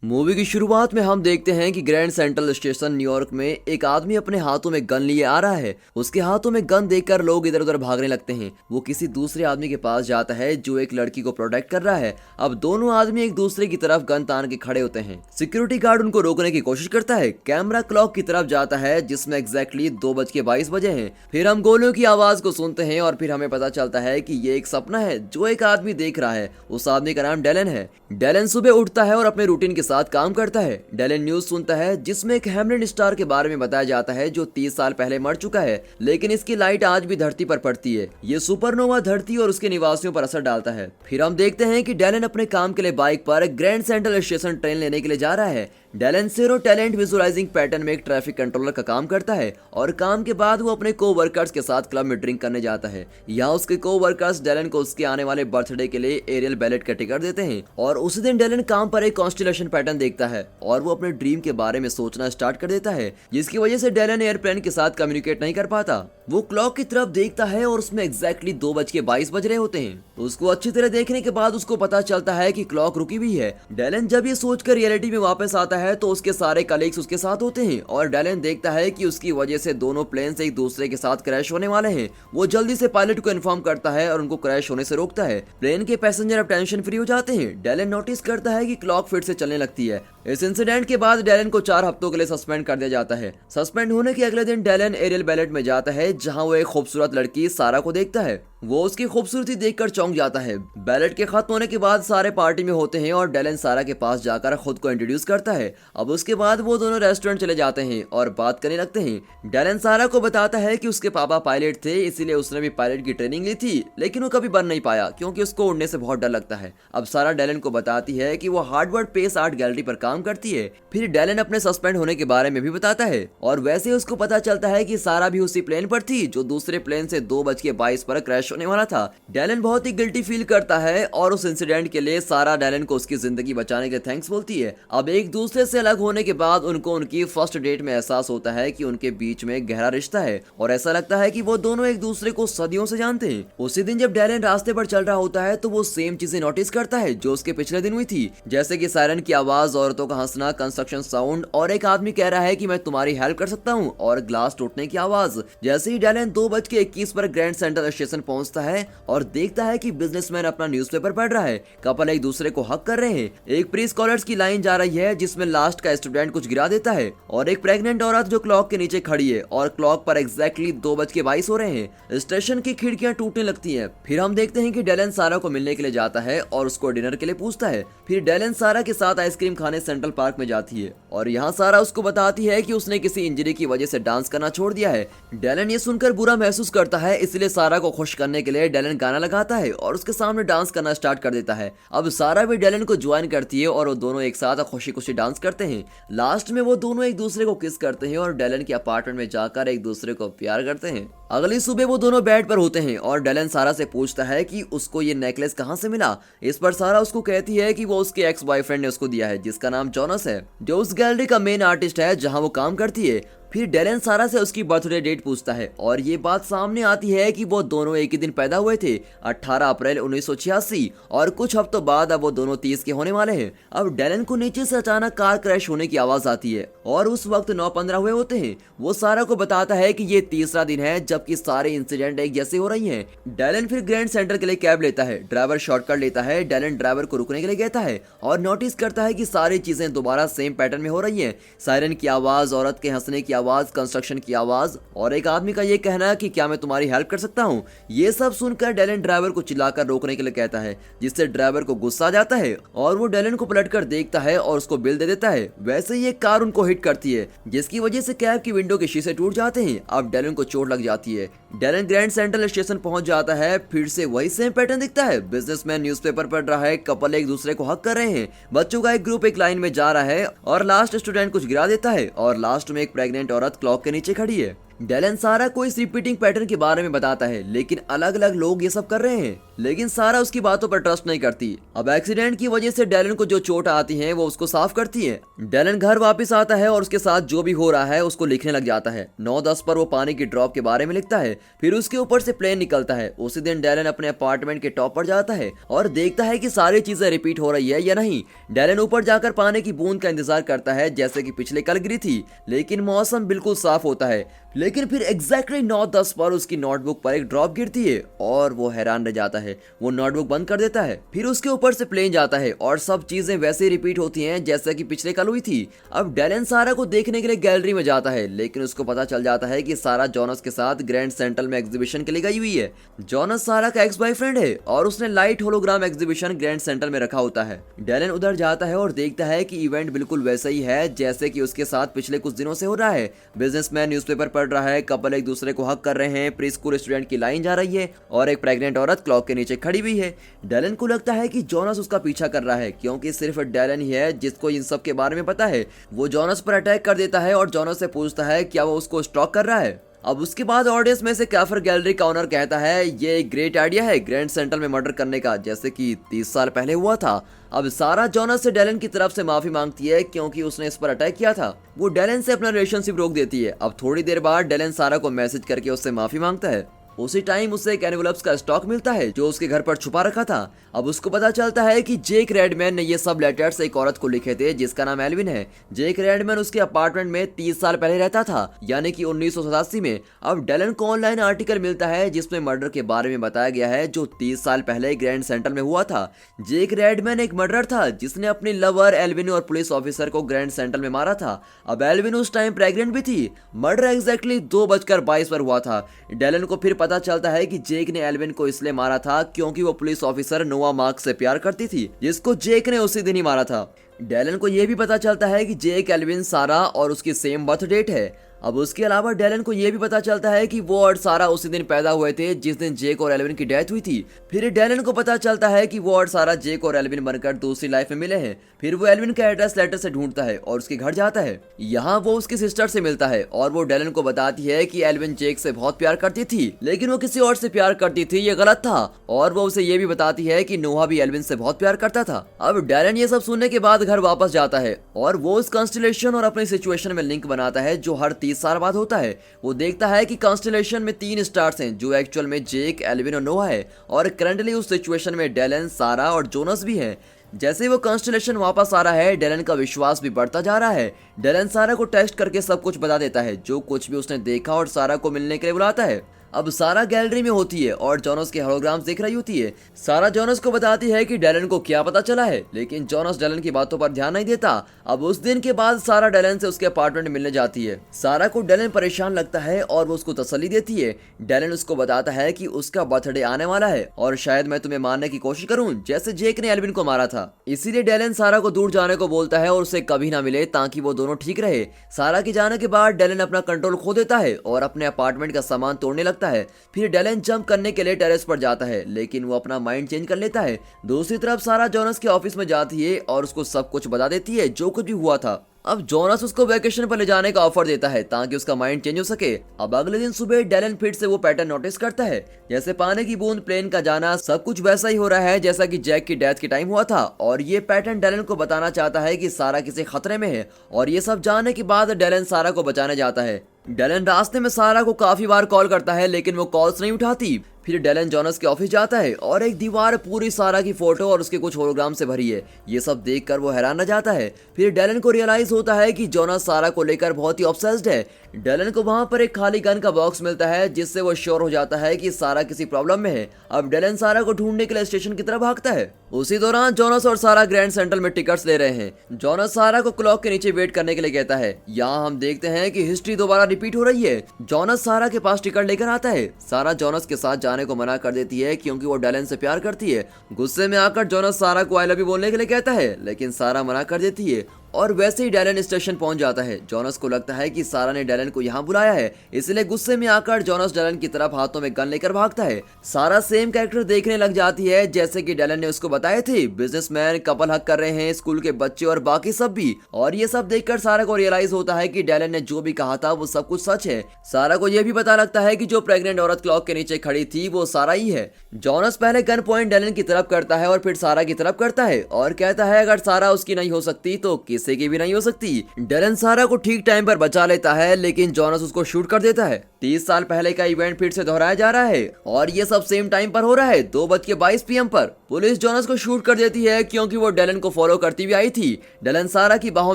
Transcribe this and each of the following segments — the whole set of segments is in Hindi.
मूवी की शुरुआत में हम देखते हैं कि ग्रैंड सेंट्रल स्टेशन न्यूयॉर्क में एक आदमी अपने हाथों में गन लिए आ रहा है। उसके हाथों में गन देखकर लोग इधर उधर भागने लगते हैं। वो किसी दूसरे आदमी के पास जाता है जो एक लड़की को प्रोटेक्ट कर रहा है। अब दोनों आदमी एक दूसरे की तरफ गन तान के खड़े होते हैं। सिक्योरिटी गार्ड उनको रोकने की कोशिश करता है। कैमरा क्लॉक की तरफ जाता है जिसमें एग्जैक्टली 2:22 बजे हैं। फिर हम गोलियों की आवाज को सुनते हैं और फिर हमें पता चलता है कि ये एक सपना है जो एक आदमी देख रहा है। उस आदमी का नाम डेलन है। डेलन सुबह उठता है और अपने रूटीन के साथ काम करता है। डेलन न्यूज सुनता है जिसमें एक हैमलिन स्टार के बारे में बताया जाता है जो 30 साल पहले मर चुका है, लेकिन इसकी लाइट आज भी धरती पर पड़ती है। ये सुपरनोवा धरती और उसके निवासियों पर असर डालता है। फिर हम देखते हैं कि डेलन अपने काम के लिए बाइक पर ग्रैंड सेंट्रल स्टेशन ट्रेन लेने के लिए जा रहा है। डेलन सेरो टैलेंट विजुअलाइजिंग पैटर्न में एक ट्रैफिक कंट्रोलर का काम करता है और काम के बाद वो अपने को वर्कर्स के साथ क्लब में ड्रिंक करने जाता है। यहाँ उसके को वर्कर्स डेलन को उसके आने वाले बर्थडे के लिए एरियल बैलेट का टिकट देते हैं और उसी दिन डेलन काम पर एक कॉन्स्टेलेशन पैटर्न देखता है और वो अपने ड्रीम के बारे में सोचना स्टार्ट कर देता है, जिसकी वजह से डेलन एयरप्लेन के साथ कम्युनिकेट नहीं कर पाता। वो क्लॉक की तरफ देखता है और उसमें एग्जैक्टली 2:22 बज रहे होते हैं। उसको अच्छी तरह देखने के बाद उसको पता चलता है कि क्लॉक रुकी हुई है। डेलन जब ये सोचकर रियलिटी में वापस आता है तो उसके सारे कलीग्स उसके साथ होते हैं और डेलन देखता है कि उसकी वजह से दोनों प्लेन्स एक दूसरे के साथ क्रैश होने वाले हैं। वो जल्दी से पायलट को इन्फॉर्म करता है और उनको क्रैश होने से रोकता है। प्लेन के पैसेंजर अब टेंशन फ्री हो जाते हैं। डेलन नोटिस करता है कि क्लॉक फिर से चलने लगती है। इस इंसिडेंट के बाद डेलन को 4 हफ्तों के लिए सस्पेंड कर दिया जाता है। सस्पेंड होने के अगले दिन डेलन एरियल बैलेट में जाता है जहां वो एक खूबसूरत लड़की सारा को देखता है। वो उसकी खूबसूरती देखकर चौंक जाता है। बैलेट के खत्म होने के बाद सारे पार्टी में होते हैं और डेलन सारा के पास जाकर खुद को इंट्रोड्यूस करता है। अब उसके बाद वो दोनों रेस्टोरेंट चले जाते हैं और बात करने लगते हैं। डेलन सारा को बताता है कि उसके पापा पायलट थे, इसीलिए उसने भी पायलट की ट्रेनिंग ली थी, लेकिन वो कभी बन नहीं पाया क्योंकि उसको उड़ने से बहुत डर लगता है। अब सारा डेलन को बताती है कि वो हार्वर्ड पेस आर्ट गैलरी पर काम करती है। फिर डेलन अपने सस्पेंड होने के बारे में भी बताता है और वैसे उसको पता चलता है कि सारा भी उसी प्लेन पर थी जो दूसरे प्लेन से 2:22 पर क्रैश होने वाला था। डेलन बहुत ही गिल्टी फील करता है और उस इंसिडेंट के लिए सारा डेलन को उसकी जिंदगी बचाने के थैंक्स बोलती है। अब एक दूसरे से अलग होने के बाद उनको उनकी फर्स्ट डेट में एहसास होता है कि उनके बीच में गहरा रिश्ता है और ऐसा लगता है कि वो दोनों एक दूसरे को सदियों से जानते हैं। उसी दिन जब डेलन रास्ते पर चल रहा होता है तो वो सेम चीजें नोटिस करता है जो उसके पिछले दिन हुई थी, जैसे कि सायरन की आवाज, औरतों का हंसना, कंस्ट्रक्शन साउंड और एक आदमी कह रहा है कि मैं तुम्हारी हेल्प कर सकता हूँ और ग्लास टूटने की आवाज। जैसे ही डेलन 2:21 पर ग्रैंड सेंट्रल स्टेशन पहुंचता है और देखता है कि बिजनेसमैन अपना न्यूज़पेपर पढ़ रहा है। कपल एक दूसरे को हक कर रहे हैं। एक प्री स्कॉलर्स की लाइन जा रही है जिसमें लास्ट का स्टूडेंट कुछ गिरा देता है और एक प्रेग्नेंट औरत जो क्लॉक के नीचे खड़ी है और क्लॉक पर एग्जैक्टली 2:22 हो रहे हैं। स्टेशन की खिड़कियां टूटने लगती हैं। फिर हम देखते हैं कि डेलन सारा को मिलने के लिए जाता है और उसको डिनर के लिए पूछता है। फिर डेलन सारा के साथ आइसक्रीम खाने सेंट्रल पार्क में जाती है और यहाँ सारा उसको बताती है कि उसने किसी इंजरी की वजह से डांस करना छोड़ दिया है। डेलन ये सुनकर बुरा महसूस करता है, इसलिए सारा को खुश करने के लिए डेलन गाना लगाता है और उसके सामने डांस करना स्टार्ट कर देता है। अब सारा भी डेलन को ज्वाइन करती है और वो दोनों एक साथ खुशी खुशी डांस करते हैं। लास्ट में वो दोनों एक दूसरे को किस करते हैं और डेलन के अपार्टमेंट में जाकर एक दूसरे को प्यार करते हैं। अगली सुबह वो दोनों बेड पर होते हैं और डेलन सारा से पूछता है कि उसको ये नेकलेस कहाँ से मिला। इस पर सारा उसको कहती है कि वो उसके एक्स बॉयफ्रेंड ने उसको दिया है जिसका नाम जॉनस है, जो उस गैलरी का मेन आर्टिस्ट है जहाँ वो काम करती है। फिर डेलन सारा से उसकी बर्थडे डेट पूछता है और ये बात सामने आती है कि वो दोनों एक ही दिन पैदा हुए थे, 18 अप्रैल 1986, और कुछ हफ्तों बाद अब वो दोनों 30 के होने वाले हैं। अब डेलन को नीचे से अचानक कार क्रैश होने की आवाज आती है और उस वक्त 9:15 हुए होते हैं। वो सारा को बताता है कि ये तीसरा दिन है जबकि सारे इंसिडेंट एक जैसे हो रही हैं। डेलन फिर ग्रैंड सेंटर के लिए कैब लेता है। ड्राइवर शॉर्टकट लेता है। डेलन ड्राइवर को रुकने के लिए कहता है और नोटिस करता है कि सारी चीजें दोबारा सेम पैटर्न में हो रही हैं। सायरन की आवाज, औरत के हंसने की आवाज, कंस्ट्रक्शन की आवाज और एक आदमी का ये कहना कि क्या मैं तुम्हारी हेल्प कर सकता हूँ। ये सब सुनकर डेलन ड्राइवर को चिल्लाकर रोकने के लिए कहता है, जिससे ड्राइवर को गुस्सा आ जाता है और वो डेलन को पलटकर देखता है और उसको बिल दे देता है। वैसे ही एक कार उनको हिट करती है जिसकी वजह से कैब की विंडो के शीशे टूट जाते हैं। अब डेलन को चोट लग जाती है। डेलन ग्रैंड सेंट्रल स्टेशन पहुंच जाता है। फिर से वही सेम पैटर्न दिखता है। बिजनेसमैन न्यूज़पेपर पढ़ रहा है, कपल एक दूसरे को हक कर रहे हैं, बच्चों का एक ग्रुप एक लाइन में जा रहा है और लास्ट स्टूडेंट कुछ गिरा देता है और लास्ट में एक प्रेग्नेंट औरत क्लॉक के नीचे खड़ी है। डेलन सारा को इस रिपीटिंग पैटर्न के बारे में बताता है, लेकिन अलग अलग लोग ये सब कर रहे हैं, लेकिन सारा उसकी बातों पर ट्रस्ट नहीं करती। अब एक्सीडेंट की वजह से डेलन को जो चोट आती है वो उसको साफ करती है। डेलन घर वापस आता है और उसके साथ जो भी हो रहा है उसको लिखने लग जाता है। 9:10 पर वो पानी की ड्रॉप के बारे में लिखता है, फिर उसके ऊपर से प्लेन निकलता है। उसी दिन डेलन अपने अपार्टमेंट के टॉप पर जाता है और देखता है कि सारी चीजें रिपीट हो रही है या नहीं। डेलन ऊपर जाकर पानी की बूंद का इंतजार करता है जैसे कि पिछले कल गिरी थी, लेकिन मौसम बिल्कुल साफ होता है। लेकिन फिर एग्जैक्टली 9:10 पर उसकी नोटबुक पर एक ड्रॉप गिरती है और वो हैरान रह जाता है। वो नोटबुक बंद कर देता है, फिर उसके ऊपर से प्लेन जाता है और सब चीजें वैसे ही रिपीट होती हैं जैसे कि पिछले कल हुई थी। अब डेलन सारा को देखने के लिए गैलरी में जाता है, लेकिन उसको पता चल जाता है कि सारा जॉनस के साथ ग्रैंड सेंट्रल में एग्जीबिशन के लिए गई हुई है। जॉनस सारा का एक्स बॉयफ्रेंड है और उसने light hologram exhibition grand central में रखा होता है। डेलन उधर जाता है और देखता है कि इवेंट बिल्कुल वैसा ही है जैसे कि उसके साथ पिछले कुछ दिनों से हो रहा है। बिजनेसमैन न्यूज़पेपर पढ़ रहा है, कपल एक दूसरे को हक कर रहे हैं, प्री स्कूल स्टूडेंट की लाइन जा रही है और एक प्रेग्नेंट औरत क्लॉक के नीचे खड़ी हुई है। डेलन को लगता है कि जॉनस उसका पीछा कर रहा है, क्योंकि सिर्फ डेलन ही है जिसको इन सब के बारे में पता है। वो जॉनस पर अटैक कर देता है और जॉनस से पूछता है क्या वो उसको स्टॉक कर रहा है। अब उसके बाद ऑडियंस में से कैफर गैलरी का ओनर कहता है ये एक ग्रेट आइडिया है ग्रैंड सेंट्रल में मर्डर करने का, जैसे कि 30 साल पहले हुआ था। अब सारा जॉनस से डेलन की तरफ से माफी मांगती है क्योंकि उसने इस पर अटैक किया था। वो डेलन से अपना रिलेशनशिप रोक देती है। अब थोड़ी देर बाद डेलन सारा को मैसेज करके उससे माफी मांगता है। उसी टाइम उसे एक एनवेलप्स का स्टॉक मिलता है जो उसके घर पर छुपा रखा था। अब उसको पता चलता है कि जेक रेडमैन ने ये सब लेटर्स एक औरत को लिखे थे जिसका नाम एल्विन है। जेक रेडमैन उसके अपार्टमेंट में 30 साल पहले रहता था, यानी कि 1987 में। अब डेलन को ऑनलाइन आर्टिकल मिलता है जिसमें मर्डर के बारे में बताया गया है जो 30 साल पहले ग्रैंड सेंट्रल में हुआ था। जेक रेडमैन एक मर्डर था जिसने अपनी लवर एल्विन और पुलिस ऑफिसर को ग्रैंड सेंट्रल में मारा था। अब एल्विन उस टाइम प्रेग्नेंट भी थी। मर्डर एग्जैक्टली 2:22 पर हुआ था। डेलन को फिर पता चलता है कि जेक ने एल्विन को इसलिए मारा था क्योंकि वो पुलिस ऑफिसर नोआ मार्क से प्यार करती थी, जिसको जेक ने उसी दिन ही मारा था। डेलन को यह भी पता चलता है कि जेक, एल्विन, सारा और उसकी सेम बर्थ डेट है। अब उसके अलावा डेलन को यह भी पता चलता है कि वो और सारा उसी दिन पैदा हुए थे जिस दिन जेक और एल्विन की डेथ हुई थी। फिर डेलन को पता चलता है कि वो और सारा जेक और एल्विन बनकर दूसरी लाइफ में मिले हैं। फिर वो एल्विन का एड्रेस लेटर से ढूंढता है और उसके घर जाता है। यहाँ वो उसकी सिस्टर से मिलता है और वो डेलन को बताती है कि एल्विन जेक से बहुत प्यार करती थी, लेकिन वो किसी और से प्यार करती थी, ये गलत था। और वो उसे ये भी बताती है कि नोहा भी एल्विन से बहुत प्यार करता था। अब डेलन ये सब सुनने के बाद घर वापस जाता है और वो उस कॉन्स्टेलेशन और अपनी सिचुएशन में लिंक बनाता है जो हर 30 साल बाद होता है। वो देखता है कि कॉन्स्टेलेशन में 3 स्टार्स हैं जो एक्चुअल में जेक, एल्विन और नोहा है, और करंटली उस सिचुएशन में डेलन, सारा और जोनस भी हैं। जैसे ही वो कॉन्स्टेलेशन वापस आ रहा है, डेलन का विश्वास भी बढ़ता जा रहा है। डेलन सारा को टेक्स्ट करके सब कुछ बता देता है, जो कुछ भी उसने देखा, और सारा को मिलने के लिए बुलाता है। अब सारा गैलरी में होती है और जॉनस के होलोग्राम्स देख रही होती है। सारा जॉनस को बताती है कि डेलन को क्या पता चला है, लेकिन जॉनस डेलन की बातों पर ध्यान नहीं देता। अब उस दिन के बाद सारा डेलन से उसके अपार्टमेंट मिलने जाती है। सारा को डेलन परेशान लगता है और वो उसको तसल्ली देती है। डेलन उसको बताता है कि उसका बर्थडे आने वाला है और शायद मैं तुम्हें मारने की कोशिश करूं जैसे जेक ने एल्विन को मारा था। इसीलिए डेलन सारा को दूर जाने को बोलता है और उसे कभी ना मिले ताकि वो दोनों ठीक रहे। सारा के जाने के बाद डेलन अपना कंट्रोल खो देता है और अपने अपार्टमेंट का सामान तोड़ने लगता है। फिर डेलन जंप करने के लिए टेरेस पर जाता है, लेकिन वो अपना माइंड चेंज कर लेता है। दूसरी तरफ सारा जॉनस के ऑफिस में जाती है और उसको सब कुछ बता देती है जो कुछ भी हुआ था। अब जॉनस उसको वैकेशन पर ले जाने का ऑफर देता है ताकि उसका माइंड चेंज हो सके। अब अगले दिन सुबह डेलन फिर से वो पैटर्न नोटिस करता है, जैसे पानी की बूंद, प्लेन का जाना, सब कुछ वैसा ही हो रहा है जैसा कि जैक की डेथ के टाइम हुआ था। और ये पैटर्न डेलन को बताना चाहता है कि सारा किसी खतरे में है। और ये सब जानने के बाद डेलन सारा को बचाने जाता है। डेलन रास्ते में सारा को काफी बार कॉल करता है, लेकिन वो कॉल्स नहीं उठाती। फिर डेलन जॉनस के ऑफिस जाता है और एक दीवार पूरी सारा की फोटो और उसके कुछ होलोग्राम से भरी है। ये सब देखकर वो हैरान रह जाता है। फिर डेलन को रियलाइज होता है कि जॉनस सारा को लेकर बहुत ही ऑब्सेस्ड है। डेलन को वहां पर एक खाली गन का बॉक्स मिलता है जिससे वो श्योर हो जाता है कि सारा किसी प्रॉब्लम में है। अब डेलन सारा को ढूंढने के लिए स्टेशन की तरफ भागता है। उसी दौरान जॉनस और सारा ग्रैंड सेंट्रल में टिकट्स ले रहे हैं। जॉनस सारा को क्लॉक के नीचे वेट करने के लिए कहता है। यहाँ हम देखते हैं कि हिस्ट्री दोबारा रिपीट हो रही है। जॉनस सारा के पास टिकट लेकर आता है। सारा जॉनस के साथ जाने को मना कर देती है क्योंकि वो डेलन से प्यार करती है। गुस्से में आकर जॉनस सारा को आई लव यू बोलने के लिए कहता है, लेकिन सारा मना कर देती है और वैसे ही डैलन स्टेशन पहुंच जाता है। जोनस को लगता है कि सारा ने डैलन को यहाँ बुलाया है, इसलिए गुस्से में आकर जोनस डैलन की तरफ हाथों में गन लेकर भागता है। सारा सेम कैरेक्टर देखने लग जाती है जैसे कि डैलन ने उसको बताए थे। बिजनेसमैन कपल हक कर रहे हैं, स्कूल के बच्चे और बाकी सब भी। और ये सब देखकर सारा को रियलाइज होता है कि डैलन ने जो भी कहा था वो सब कुछ सच है। सारा को यह भी पता लगता है कि जो प्रेग्नेंट औरत क्लॉक के नीचे खड़ी थी वो सारा ही है। जोनस पहले गन पॉइंट डैलन की तरफ करता है और फिर सारा की तरफ करता है और कहता है अगर सारा उसकी नहीं हो सकती तो किसी की भी नहीं हो सकती। डैलन सारा को ठीक टाइम पर बचा लेता है, लेकिन जोनस उसको शूट कर देता है। 30 साल पहले का इवेंट फिर से दोहराया जा रहा है और ये सब सेम टाइम पर हो रहा है, 2:22 PM पर। पुलिस जोनस को शूट कर देती है क्योंकि वो डैलन को फॉलो करती हुई आई थी। डैलन सारा की बाहों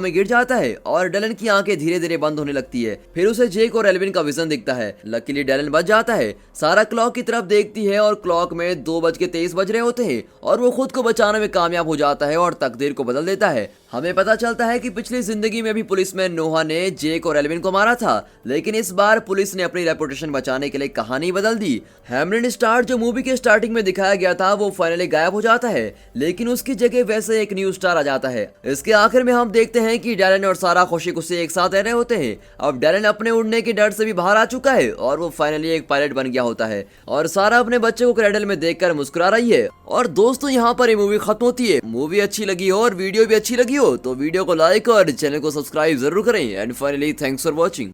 में गिर जाता है और डैलन की आंखें धीरे धीरे बंद होने लगती है। फिर उसे जेक और एल्विन का विजन दिखता है। लकीली डैलन बच जाता है। सारा क्लॉक की तरफ देखती है और क्लॉक में 2:23 बज रहे होते हैं और वो खुद को बचाने में कामयाब हो जाता है और तकदीर को बदल देता है। हमें पता चलता है कि पिछली जिंदगी में भी पुलिसमैन नोहा ने जेक और एल्विन को मारा था, लेकिन इस बार पुलिस ने अपनी रेपुटेशन बचाने के लिए कहानी बदल दी। हैमलिन स्टार जो मूवी के स्टार्टिंग में दिखाया गया था वो फाइनली गायब हो जाता है, लेकिन उसकी जगह वैसे एक न्यू स्टार आ जाता है। इसके आखिर में हम देखते हैं कि डैलन और सारा खुशी खुशी एक साथ रह रहे होते हैं। अब डैलन अपने उड़ने के डर से भी बाहर आ चुका है और वो फाइनली एक पायलट बन गया होता है और सारा अपने बच्चे को क्रैडल में देखकर मुस्कुरा रही है। और दोस्तों यहाँ पर ये मूवी खत्म होती है। मूवी अच्छी लगी हो और वीडियो भी अच्छी लगी हो तो वीडियो को लाइक और चैनल को सब्सक्राइब जरूर करें। And finally thanks for watching.